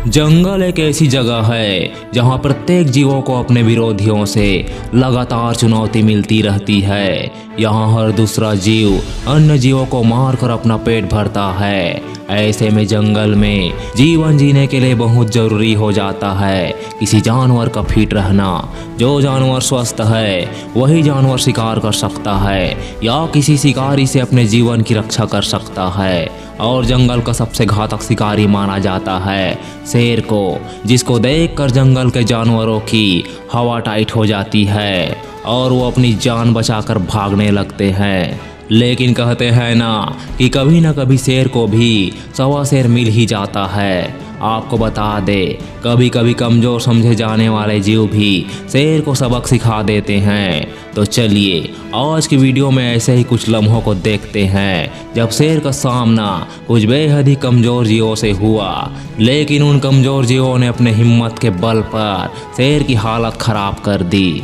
जंगल एक ऐसी जगह है जहां प्रत्येक जीवों को अपने विरोधियों से लगातार चुनौती मिलती रहती है। यहाँ हर दूसरा जीव अन्य जीवों को मारकर अपना पेट भरता है। ऐसे में जंगल में जीवन जीने के लिए बहुत जरूरी हो जाता है किसी जानवर का फिट रहना। जो जानवर स्वस्थ है वही जानवर शिकार कर सकता है या किसी शिकारी से अपने जीवन की रक्षा कर सकता है। और जंगल का सबसे घातक शिकारी माना जाता है शेर को, जिसको देखकर जंगल के जानवरों की हवा टाइट हो जाती है और वो अपनी जान बचाकर भागने लगते हैं। लेकिन कहते हैं ना कि कभी ना कभी शेर को भी सवा शेर मिल ही जाता है। आपको बता दे, कभी कभी कमज़ोर समझे जाने वाले जीव भी शेर को सबक सिखा देते हैं। तो चलिए आज की वीडियो में ऐसे ही कुछ लम्हों को देखते हैं जब शेर का सामना कुछ बेहद ही कमज़ोर जीवों से हुआ, लेकिन उन कमज़ोर जीवों ने अपने हिम्मत के बल पर शेर की हालत ख़राब कर दी।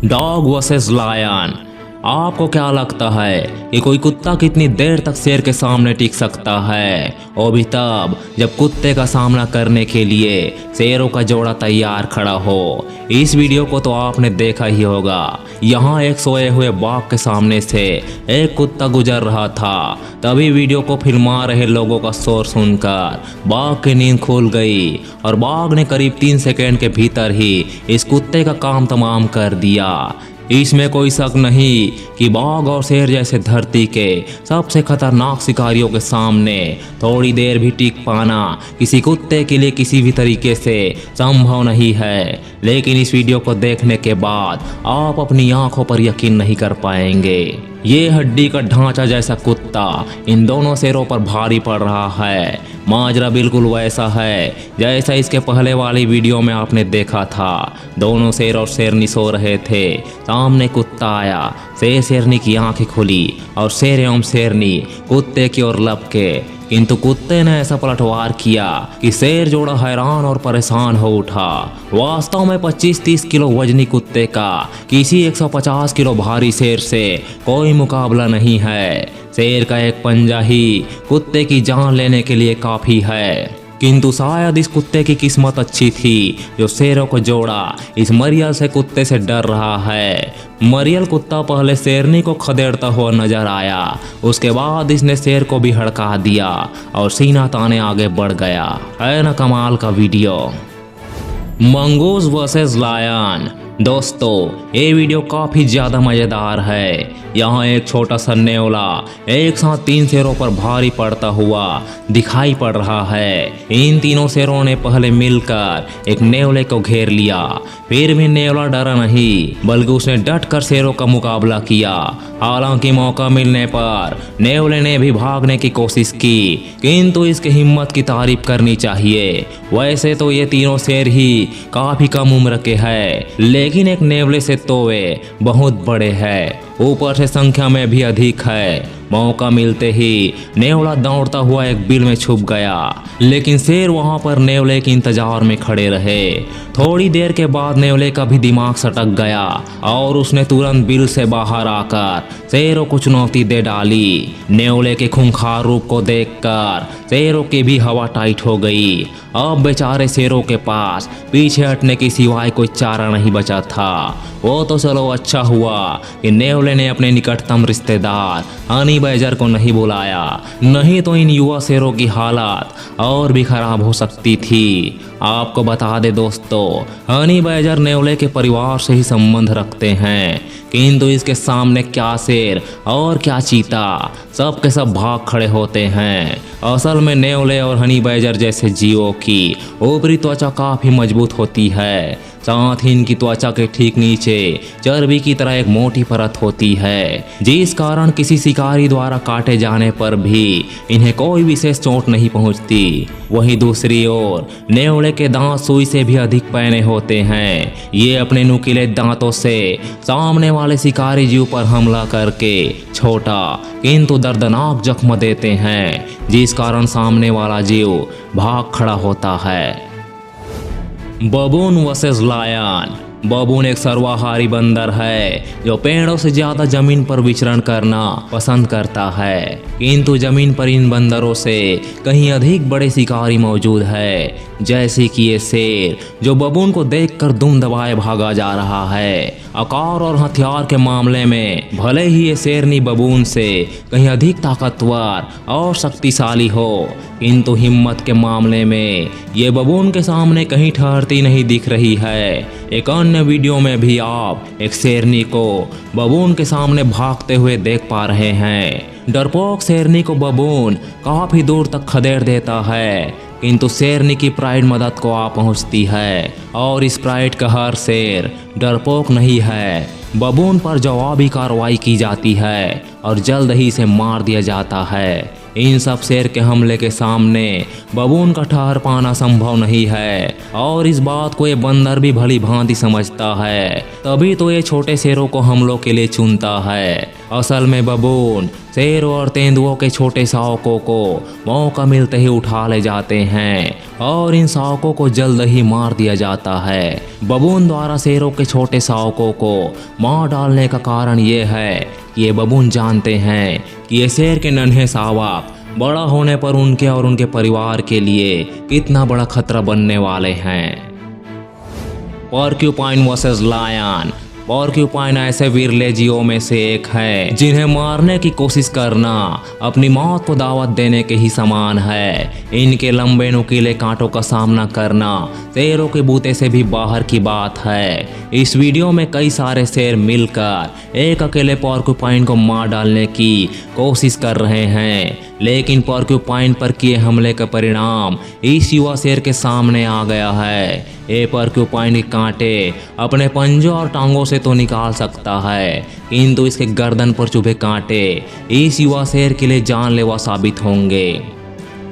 Dog versus lion. आपको क्या लगता है कि कोई कुत्ता कितनी देर तक शेर के सामने टिक सकता है, वो भी तब जब कुत्ते का सामना करने के लिए शेरों का जोड़ा तैयार खड़ा हो। इस वीडियो को तो आपने देखा ही होगा। यहाँ एक सोए हुए बाघ के सामने से एक कुत्ता गुजर रहा था। तभी वीडियो को फिल्मा रहे लोगों का शोर सुनकर बाघ की नींद खुल गई और बाघ ने करीब 3 सेकंड के भीतर ही इस कुत्ते का काम तमाम कर दिया। इसमें कोई शक नहीं कि बाघ और शेर जैसे धरती के सबसे खतरनाक शिकारियों के सामने थोड़ी देर भी टिक पाना किसी कुत्ते के लिए किसी भी तरीके से संभव नहीं है। लेकिन इस वीडियो को देखने के बाद आप अपनी आंखों पर यकीन नहीं कर पाएंगे। ये हड्डी का ढांचा जैसा कुत्ता इन दोनों शेरों पर भारी पड़ रहा है। माजरा बिल्कुल वैसा है जैसा इसके पहले वाली वीडियो में आपने देखा था। दोनों शेर और शेरनी सो रहे थे। सामने कुत्ता आया, शेरनी की आंखें खुली और शेर एवं शेरनी कुत्ते की ओर लपके, किंतु कुत्ते ने ऐसा पलटवार किया कि शेर जोड़ा हैरान और परेशान हो उठा। वास्तव में 25-30 किलो वजनी कुत्ते का किसी 150 किलो भारी शेर से कोई मुकाबला नहीं है। शेर का एक पंजा ही कुत्ते की जान लेने के लिए काफी है। किंतु शायद इस कुत्ते की किस्मत अच्छी थी जो शेरों को जोड़ा इस मरियल से कुत्ते से डर रहा है। मरियल कुत्ता पहले शेरनी को खदेड़ता हुआ नजर आया, उसके बाद इसने शेर को भी हड़का दिया और सीना ताने आगे बढ़ गया। है ना कमाल का वीडियो। Mongoose versus lion. दोस्तों ये वीडियो काफ़ी ज़्यादा मज़ेदार है। यहाँ एक छोटा सा नेवला एक साथ 3 शेरों पर भारी पड़ता हुआ दिखाई पड़ रहा है। इन तीनों शेरों ने पहले मिलकर एक नेवले को घेर लिया, फिर भी नेवला डरा नहीं बल्कि उसने डट कर शेरों का मुकाबला किया। हालांकि मौका मिलने पर नेवले ने भी भागने की कोशिश की, किंतु इसकी हिम्मत की तारीफ करनी चाहिए। वैसे तो ये तीनों शेर ही काफ़ी कम उम्र के हैं, लेकिन एक नेवले से तो वे बहुत बड़े हैं, ऊपर से संख्या में भी अधिक है। मौका मिलते ही नेवला दौड़ता हुआ एक बिल में छुप गया, लेकिन शेर वहां पर नेवले के इंतजार में खड़े रहे। थोड़ी देर के बाद नेवले का भी दिमाग सटक गया और उसने तुरंत बिल से बाहर आकर शेरों को चुनौती दे डाली। नेवले के खूंखार रूप को देखकर शेरों की भी हवा टाइट हो गई। अब बेचारे शेरों के पास पीछे हटने की सिवाय कोई चारा नहीं बचा था। वो तो चलो अच्छा हुआ कि नेवले ने अपने निकटतम रिश्तेदार हनी बैजर को नहीं बुलाया, नहीं तो इन युवा शेरों की हालत और भी खराब हो सकती थी। आपको बता दे दोस्तों, हनी बैजर नेवले के परिवार से ही संबंध रखते हैं, किंतु इसके सामने क्या शेर और क्या चीता, सब के सब भाग खड़े होते हैं। असल में नेवले और हनी बैजर जैसे जीवों की ऊपरी त्वचा काफ़ी मजबूत होती है, साथ ही इनकी त्वचा के ठीक नीचे चर्बी की तरह एक मोटी परत होती है, जिस कारण किसी शिकारी द्वारा काटे जाने पर भी इन्हें कोई विशेष चोट नहीं पहुंचती। वहीं दूसरी ओर नेवले के दांत सुई से भी अधिक पैने होते हैं। ये अपने नुकीले दांतों से सामने वाले शिकारी जीव पर हमला करके छोटा किंतु दर्दनाक जख्म देते हैं, जिस कारण सामने वाला जीव भाग खड़ा होता है। बबून वर्सेस लायन। बबून एक सर्वाहारी बंदर है जो पेड़ों से ज्यादा जमीन पर विचरण करना पसंद करता है, किंतु जमीन पर इन बंदरों से कहीं अधिक बड़े शिकारी मौजूद है, जैसे कि ये शेर जो बबून को देखकर दुम दबाए भागा जा रहा है। आकार और हथियार के मामले में भले ही ये शेरनी बबून से कहीं अधिक ताकतवर और शक्तिशाली हो, किंतु हिम्मत के मामले में ये बबून के सामने कहीं ठहरती नहीं दिख रही है। एक अन्य वीडियो में भी आप एक शेरनी को बबून के सामने भागते हुए देख पा रहे हैं। डरपोक शेरनी को बबून काफी दूर तक खदेड़ देता है, किंतु शेरनी की प्राइड मदद को आ पहुंचती है और इस प्राइड का हर शेर डरपोक नहीं है। बबून पर जवाबी कार्रवाई की जाती है और जल्द ही इसे मार दिया जाता है। इन सब शेर के हमले के सामने बबून का ठहर पाना संभव नहीं है और इस बात को ये बंदर भी भली भांति समझता है, तभी तो ये छोटे शेरों को हमलों के लिए चुनता है। असल में बबून शेरों और तेंदुओं के छोटे शावकों को मौका मिलते ही उठा ले जाते हैं और इन शावकों को जल्द ही मार दिया जाता है। बबून द्वारा शेरों के छोटे शावकों को मार डालने का कारण ये है कि ये बबून जानते हैं कि ये शेर के नन्हे शावक बड़ा होने पर उनके और उनके परिवार के लिए कितना बड़ा खतरा बनने वाले हैं। Porcupine versus lion. पोर्क्यूपाइन ऐसे विरले जीवों में से एक है जिन्हें मारने की कोशिश करना अपनी मौत को दावत देने के ही समान है। इनके लंबे नुकीले कांटों का सामना करना शेरों के बूते से भी बाहर की बात है। इस वीडियो में कई सारे शेर मिलकर एक अकेले पोर्क्यूपाइन को मार डालने की कोशिश कर रहे हैं, लेकिन पोर्क्यूपाइन पर किए हमले का परिणाम इस युवा शेर के सामने आ गया है। ये पोर्क्यूपाइन के कांटे अपने पंजों और टांगों से तो निकाल सकता है, किंतु इसके गर्दन पर चुभे कांटे इस युवा शेर के लिए जानलेवा साबित होंगे।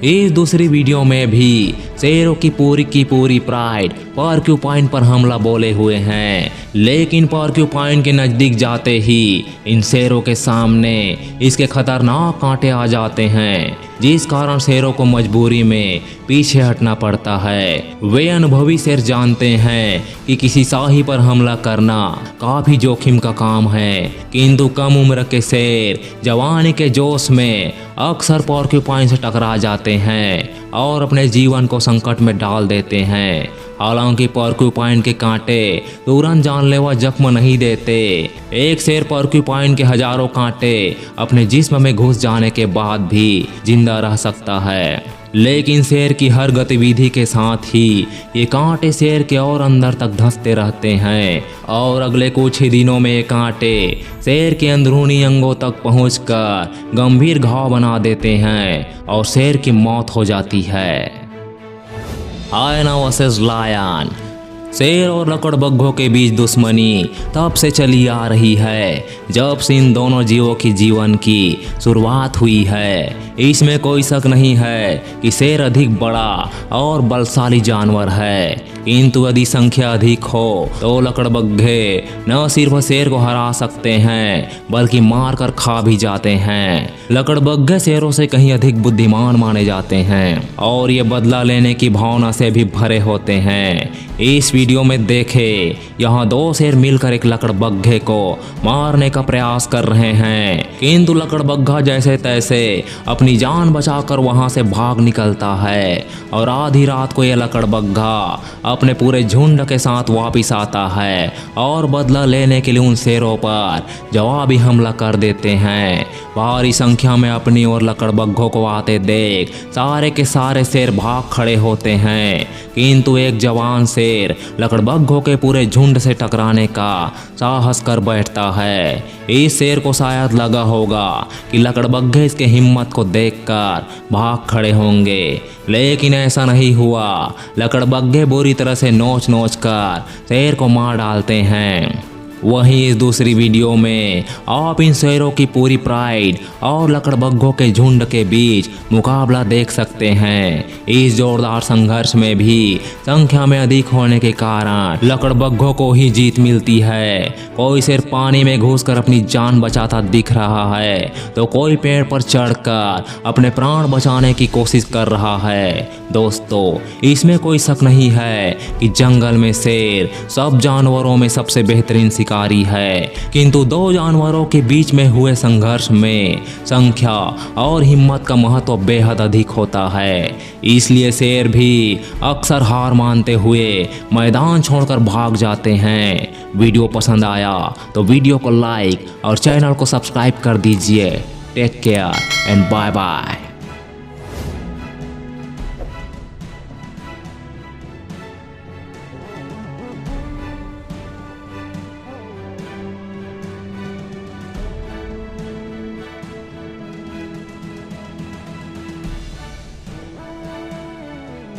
इस दूसरी वीडियो में भी शेरों की पूरी प्राइड पोर्क्यूपाइन पर हमला बोले हुए हैं, लेकिन पोर्क्यूपाइन के नज़दीक जाते ही इन शेरों के सामने इसके खतरनाक कांटे आ जाते हैं, जिस कारण शेरों को मजबूरी में पीछे हटना पड़ता है। वे अनुभवी शेर जानते हैं कि किसी शाही पर हमला करना काफ़ी जोखिम का काम है, किंतु कम उम्र के शेर जवानी के जोश में अक्सर पोर्क्यूपाइन से टकरा जाते हैं और अपने जीवन को संकट में डाल देते हैं। हालांकि पोर्क्यूपाइन के कांटे तुरंत जानलेवा जख्म नहीं देते। एक शेर पोर्क्यूपाइन के हजारों कांटे अपने जिस्म में घुस जाने के बाद भी जिंदा रह सकता है, लेकिन शेर की हर गतिविधि के साथ ही ये कांटे शेर के और अंदर तक धंसते रहते हैं और अगले कुछ ही दिनों में ये कांटे शेर के अंदरूनी अंगों तक पहुंचकर गंभीर घाव बना देते हैं और शेर की मौत हो जाती है। हायना वर्सेस लायन। शेर और लकड़बग्घों के बीच दुश्मनी तब से चली आ रही है जब से इन दोनों जीवों की जीवन की शुरुआत हुई है। इसमें कोई शक नहीं है कि शेर अधिक बड़ा और बलशाली जानवर है, किंतु यदि संख्या अधिक हो तो लकड़बग्घे न सिर्फ शेर को हरा सकते हैं बल्कि मार कर खा भी जाते हैं। लकड़बग्घे शेरों से कहीं अधिक बुद्धिमान माने जाते हैं और ये बदला लेने की भावना से भी भरे होते हैं। इस वीडियो में देखें, यहाँ दो शेर मिलकर एक लकड़बग्घे को मारने का प्रयास कर रहे हैं, किंतु लकड़बग्घा जैसे तैसे अपनी जान बचाकर वहां से भाग निकलता है और आधी रात को यह लकड़बग्घा अपने पूरे झुंड के साथ वापिस आता है और बदला लेने के लिए उन शेरों पर जवाबी हमला कर देते हैं। भारी संख्या में अपनी ओर लकड़बग्घों को आते देख सारे के सारे शेर भाग खड़े होते हैं, किंतु एक जवान शेर लकड़बग्घों के पूरे झुंड से टकराने का साहस कर बैठता है। इस शेर को शायद लगा होगा कि लकड़बग्घे इसके हिम्मत को देखकर भाग खड़े होंगे, लेकिन ऐसा नहीं हुआ। लकड़बग्घे बुरी तरह से नोच कर शेर को मार डालते हैं। वहीं इस दूसरी वीडियो में आप इन शेरों की पूरी प्राइड और लकड़बग्घों के झुंड के बीच मुकाबला देख सकते हैं। इस जोरदार संघर्ष में भी संख्या में अधिक होने के कारण लकड़बग्घों को ही जीत मिलती है। कोई शेर पानी में घुसकर अपनी जान बचाता दिख रहा है तो कोई पेड़ पर चढ़कर अपने प्राण बचाने की कोशिश कर रहा है। दोस्तों, इसमें कोई शक नहीं है कि जंगल में शेर सब जानवरों में सबसे बेहतरीन शिकारी है, किंतु दो जानवरों के बीच में हुए संघर्ष में संख्या और हिम्मत का महत्व बेहद अधिक होता है। इसलिए शेर भी अक्सर हार मानते हुए मैदान छोड़कर भाग जाते हैं। वीडियो पसंद आया तो वीडियो को लाइक और चैनल को सब्सक्राइब कर दीजिए। Take care and bye bye.